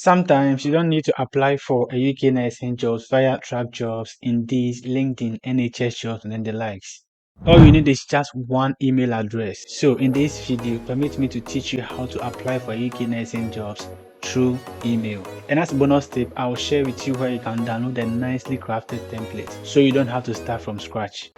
Sometimes you don't need to apply for a UK nursing jobs via Trac Jobs, Indeed, LinkedIn, NHS jobs, and the likes. All you need is just one email address. So in this video, permit me to teach you how to apply for UK nursing jobs through email. And as a bonus tip, I'll share with you where you can download a nicely crafted template so you don't have to start from scratch.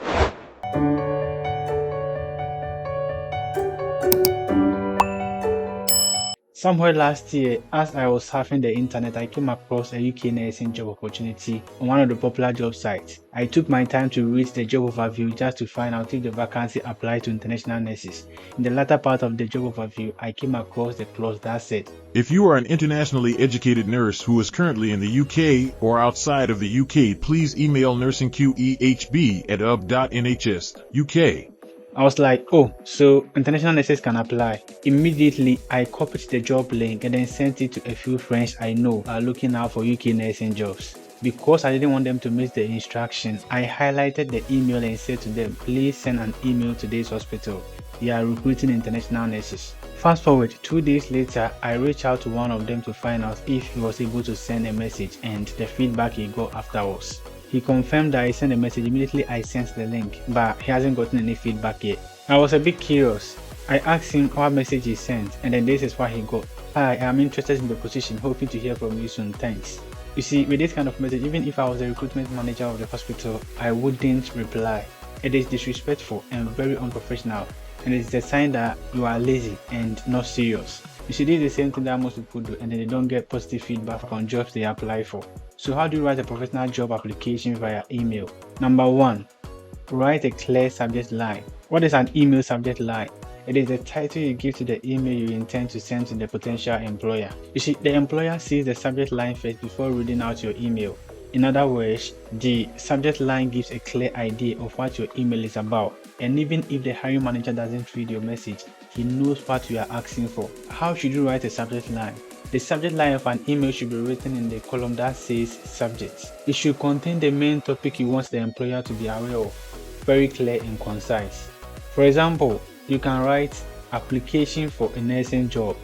Somewhere last year, as I was surfing the internet, I came across a UK nursing job opportunity on one of the popular job sites. I took my time to read the job overview just to find out if the vacancy applied to international nurses. In the latter part of the job overview, I came across the clause that said, "If you are an internationally educated nurse who is currently in the UK or outside of the UK, please email nursingqehb@ub.nhs.uk." I was like, oh, so international nurses can apply. Immediately, I copied the job link and then sent it to a few friends I know are looking out for UK nursing jobs. Because I didn't want them to miss the instruction, I highlighted the email and said to them, please send an email to this hospital. They are recruiting international nurses. Fast forward, 2 days later, I reached out to one of them to find out if he was able to send a message and the feedback he got afterwards. He confirmed that I sent a message. Immediately I sent the link, but he hasn't gotten any feedback yet. I was a bit curious. I asked him what message he sent, and then this is what he got. Hi, I'm interested in the position, hoping to hear from you soon, thanks. You see, with this kind of message, even if I was the recruitment manager of the hospital, I wouldn't reply. It is disrespectful and very unprofessional, and it's a sign that you are lazy and not serious. You see, this is the same thing that most people do, and then they don't get positive feedback on jobs they apply for. So how do you write a professional job application via email? Number 1, write a clear subject line. What is an email subject line? It is the title you give to the email you intend to send to the potential employer. You see, the employer sees the subject line first before reading out your email. In other words, the subject line gives a clear idea of what your email is about. And even if the hiring manager doesn't read your message, he knows what you are asking for. How should you write a subject line? The subject line of an email should be written in the column that says subject. It should contain the main topic you want the employer to be aware of, very clear and concise. For example, you can write application for a nursing job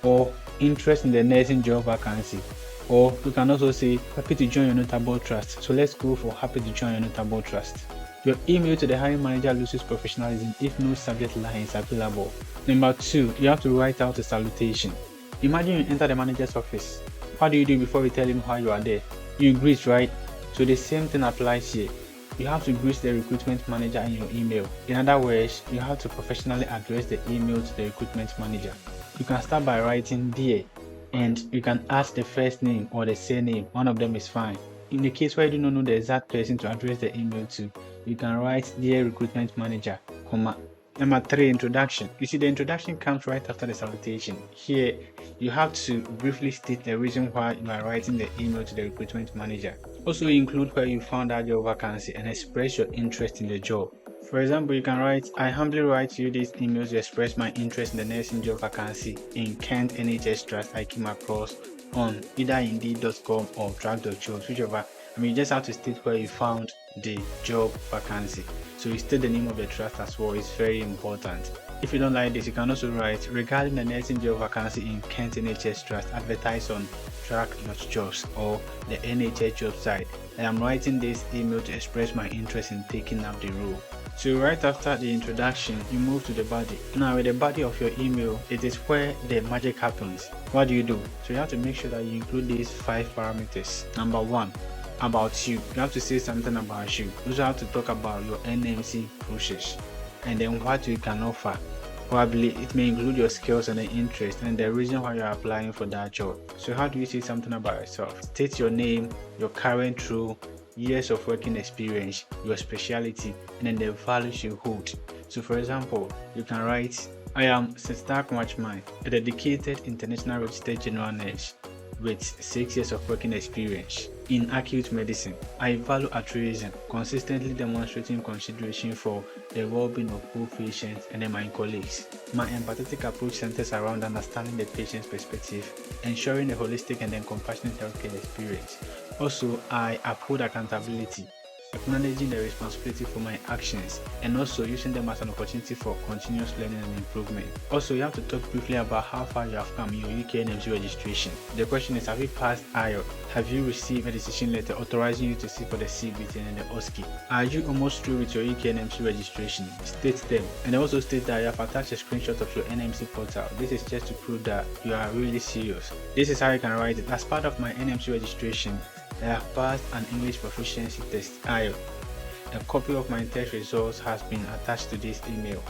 or interest in the nursing job vacancy. Or you can also say happy to join your notable trust. So let's go for happy to join your notable trust. Your email to the hiring manager loses professionalism if no subject line is available. Number 2, you have to write out a salutation. Imagine you enter the manager's office. What do you do before you tell him why you are there? You greet, right? So the same thing applies here. You have to greet the recruitment manager in your email. In other words, you have to professionally address the email to the recruitment manager. You can start by writing dear, and you can ask the first name or the surname. One of them is fine. In the case where you do not know the exact person to address the email to, you can write dear recruitment manager, comma. Number 3, introduction. You see, the introduction comes right after the salutation. Here, you have to briefly state the reason why you are writing the email to the recruitment manager. Also include where you found out your vacancy and express your interest in the job. For example, you can write, I humbly write you this email to express my interest in the nursing job vacancy in Kent NHS Trust I came across on either Indeed.com or Trac Jobs, whichever. You just have to state where you found the job vacancy. So you state the name of the trust as well. It's very important. If you don't like this, you can also write, regarding the nursing job vacancy in Kent NHS Trust advertised on Trac Jobs or the NHS job site. I am writing this email to express my interest in taking up the role. So right after the introduction, you move to the body. Now with the body of your email, it is where the magic happens. What do? So you have to make sure that you include these 5 parameters. Number 1, about you. You have to say something about you. You also have to talk about your NMC process and then what you can offer. Probably it may include your skills and the interest and the reason why you're applying for that job. So how do you say something about yourself? State your name, your current role, years of working experience, your specialty, and then the values you hold. So for example, you can write, I am Sister Kwachman, a dedicated international registered general nurse with 6 years of working experience in acute medicine. I value altruism, consistently demonstrating consideration for the well-being of both patients and my colleagues. My empathetic approach centers around understanding the patient's perspective, ensuring a holistic and compassionate healthcare experience. Also, I uphold accountability. acknowledging the responsibility for my actions, and also using them as an opportunity for continuous learning and improvement. Also, you have to talk briefly about how far you have come in your UK NMC registration. The question is, have you passed IELTS? Have you received a decision letter authorizing you to sit for the CBT and the OSCE? Are you almost through with your UK NMC registration? State them, and also state that you have attached a screenshot of your NMC portal. This is just to prove that you are really serious. This is how you can write it. As part of my NMC registration, I have passed an English proficiency test, IELTS. A copy of my test results has been attached to this email.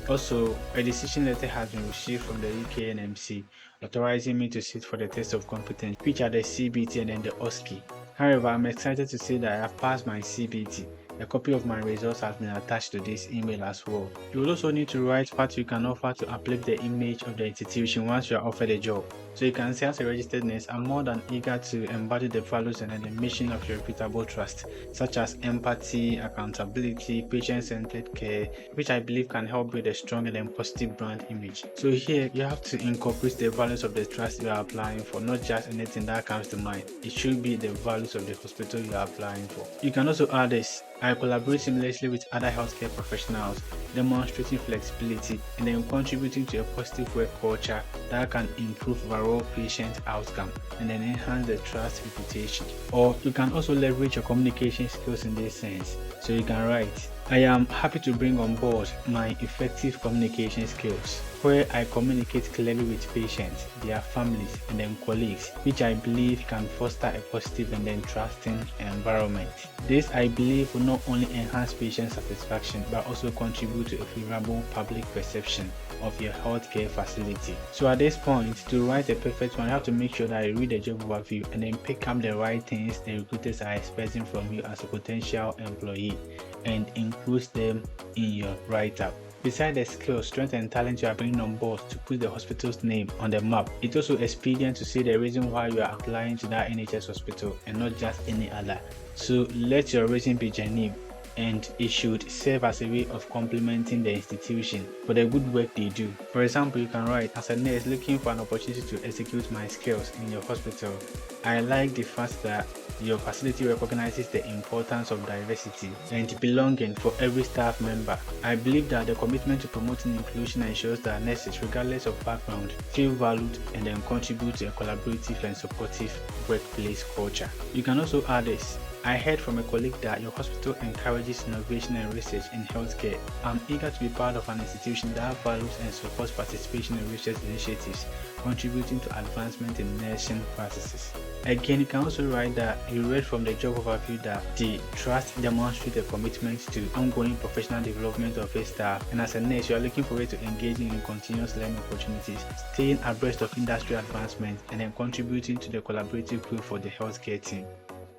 Also, a decision letter has been received from the UK NMC authorizing me to sit for the test of competence, which are the CBT and then the OSCE. However, I'm excited to say that I have passed my CBT. A copy of my results has been attached to this email as well. You will also need to write what you can offer to uplift the image of the institution once you are offered a job. So you can say, as a registered nurse, I'm more than eager to embody the values and the mission of your reputable trust, such as empathy, accountability, patient-centered care, which I believe can help build a strong and positive brand image. So here, you have to incorporate the values of the trust you are applying for, not just anything that comes to mind. It should be the values of the hospital you are applying for. You can also add this: I collaborate seamlessly with other healthcare professionals, demonstrating flexibility and then contributing to a positive work culture that can improve overall patient outcome and then enhance the trust reputation. Or you can also leverage your communication skills in this sense. So you can write, I am happy to bring on board my effective communication skills, where I communicate clearly with patients, their families, and then colleagues, which I believe can foster a positive and then trusting environment. This, I believe, will not only enhance patient satisfaction but also contribute to a favorable public perception of your healthcare facility. So at this point, to write a perfect one, you have to make sure that you read the job overview and then pick up the right things the recruiters are expecting from you as a potential employee and include them in your write-up. Besides the skills, strength and talent you are bringing on board to put the hospital's name on the map, it's also expedient to say the reason why you are applying to that NHS hospital and not just any other. So let your reason be genuine, and it should serve as a way of complimenting the institution for the good work they do. For example, you can write, as a nurse looking for an opportunity to execute my skills in your hospital, I like the fact that your facility recognizes the importance of diversity and belonging for every staff member. I believe that the commitment to promoting inclusion ensures that nurses, regardless of background, feel valued and then contribute to a collaborative and supportive workplace culture. You can also add this: I heard from a colleague that your hospital encourages innovation and research in healthcare. I'm eager to be part of an institution that values and supports participation in research initiatives, contributing to advancement in nursing practices. Again, you can also write that you read from the job overview that the trust demonstrates a commitment to ongoing professional development of its staff, and as a nurse, you are looking forward to engaging in continuous learning opportunities, staying abreast of industry advancement, and then contributing to the collaborative group for the healthcare team.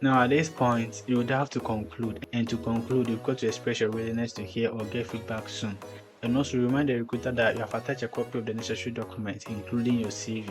Now at this point, you would have to conclude, and to conclude, you've got to express your willingness to hear or get feedback soon. And also remind the recruiter that you have attached a copy of the necessary documents, including your CV.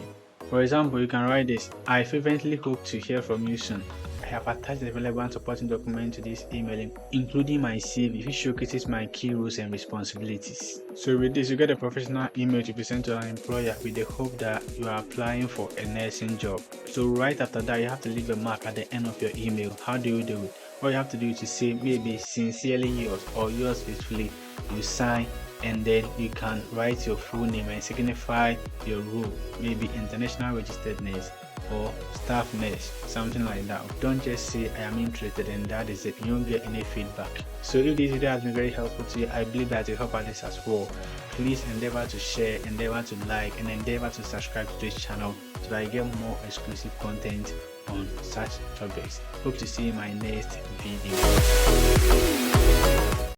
For example, you can write this: I fervently hope to hear from you soon. I have attached the relevant supporting document to this email, including my CV, which showcases my key roles and responsibilities. So with this, you get a professional email to present to an employer with the hope that you are applying for a nursing job. So right after that, you have to leave a mark at the end of your email. How do you do it? All you have to do is to say maybe sincerely yours or yours faithfully. You sign, and then you can write your full name and signify your role, maybe international registered nurse or staff nurse, something like that. Don't just say I am interested and that is it. You won't get any feedback. So if this video has been very helpful to you, I believe that it will help others as well. Please endeavor to share, endeavor to like, and endeavor to subscribe to this channel so that I get more exclusive content on such topics. Hope to see you in my next video.